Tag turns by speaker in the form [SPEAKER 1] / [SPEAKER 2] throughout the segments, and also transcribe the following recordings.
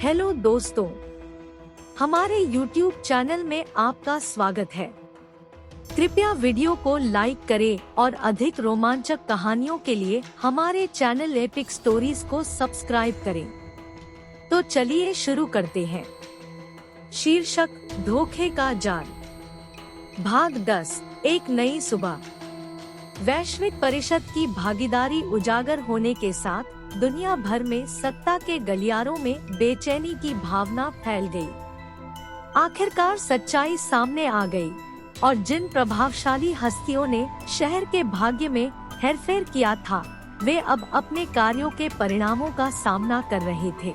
[SPEAKER 1] Hello दोस्तों, हमारे YouTube channel में आपका स्वागत है। कृपया वीडियो को लाइक करें और अधिक रोमांचक कहानियों के लिए हमारे चैनल एपिक स्टोरीज को सब्सक्राइब करें। तो चलिए शुरू करते हैं। शीर्षक: धोखे का जाल। भाग 10। एक नई सुबह। वैश्विक परिषद की भागीदारी उजागर होने के साथ दुनिया भर में सत्ता के गलियारों में बेचैनी की भावना फैल गई। आखिरकार सच्चाई सामने आ गई और जिन प्रभावशाली हस्तियों ने शहर के भाग्य में हेरफेर किया था, वे अब अपने कार्यों के परिणामों का सामना कर रहे थे।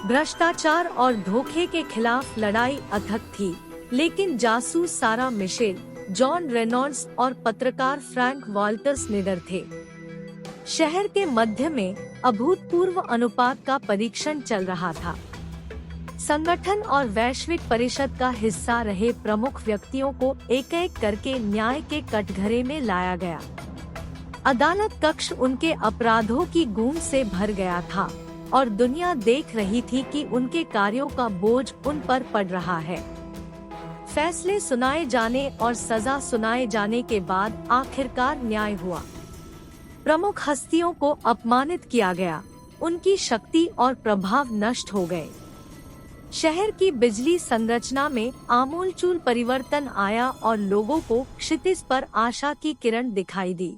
[SPEAKER 1] भ्रष्टाचार और धोखे के खिलाफ लड़ाई अथक थी, लेकिन जासूस सारा मिशेल, जॉन रेनॉल्ड्स और पत्रकार फ्रैंक वॉल्टर्स निडर थे। शहर के मध्य में अभूतपूर्व अनुपात का परीक्षण चल रहा था। संगठन और वैश्विक परिषद का हिस्सा रहे प्रमुख व्यक्तियों को एक एक करके न्याय के कटघरे में लाया गया। अदालत कक्ष उनके अपराधों की गूंज से भर गया था और दुनिया देख रही थी कि उनके कार्यों का बोझ उन पर पड़ रहा है। फैसले सुनाए जाने और सजा सुनाए जाने के बाद आखिरकार न्याय हुआ। प्रमुख हस्तियों को अपमानित किया गया, उनकी शक्ति और प्रभाव नष्ट हो गए। शहर की बिजली संरचना में आमूलचूल परिवर्तन आया और लोगों को क्षितिज पर आशा की किरण दिखाई दी।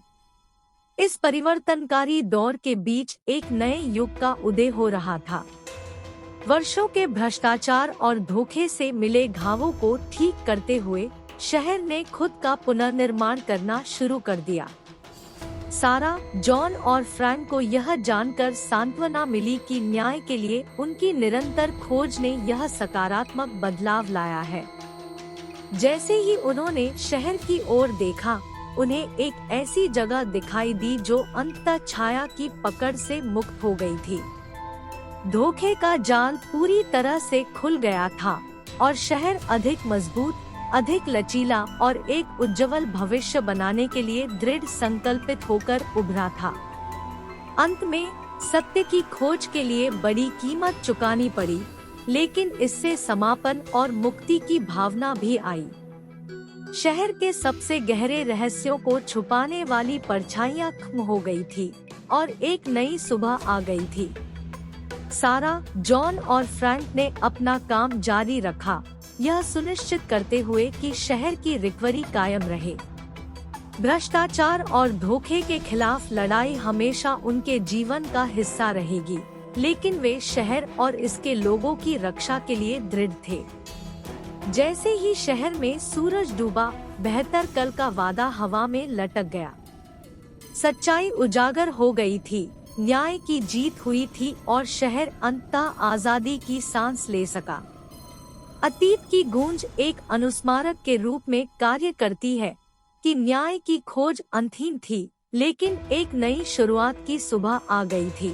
[SPEAKER 1] इस परिवर्तनकारी दौर के बीच एक नए युग का उदय हो रहा था। वर्षों के भ्रष्टाचार और धोखे से मिले घावों को ठीक करते हुए शहर ने खुद का पुनर्निर्माण करना शुरू कर दिया। सारा, जॉन और फ्रैंक को यह जानकर सांत्वना मिली कि न्याय के लिए उनकी निरंतर खोज ने यह सकारात्मक बदलाव लाया है। जैसे ही उन्होंने शहर की ओर देखा, उन्हें एक ऐसी जगह दिखाई दी जो अंततः छाया की पकड़ से मुक्त हो गई थी। धोखे का जाल पूरी तरह से खुल गया था और शहर अधिक मजबूत, अधिक लचीला और एक उज्जवल भविष्य बनाने के लिए दृढ़ संकल्पित होकर उभरा था। अंत में सत्य की खोज के लिए बड़ी कीमत चुकानी पड़ी, लेकिन इससे समापन और मुक्ति की भावना भी आई। शहर के सबसे गहरे रहस्यों को छुपाने वाली परछाइयां खत्म हो गई थी और एक नई सुबह आ गई थी। सारा, जॉन और फ्रैंक ने अपना काम जारी रखा, यह सुनिश्चित करते हुए कि शहर की रिकवरी कायम रहे। भ्रष्टाचार और धोखे के खिलाफ लड़ाई हमेशा उनके जीवन का हिस्सा रहेगी, लेकिन वे शहर और इसके लोगों की रक्षा के लिए दृढ़ थे। जैसे ही शहर में सूरज डूबा, बेहतर कल का वादा हवा में लटक गया। सच्चाई उजागर हो गई थी, न्याय की जीत हुई थी और शहर अंततः आजादी की सांस ले सका। अतीत की गूंज एक अनुस्मारक के रूप में कार्य करती है कि न्याय की खोज अंतहीन थी, लेकिन एक नई शुरुआत की सुबह आ गई थी।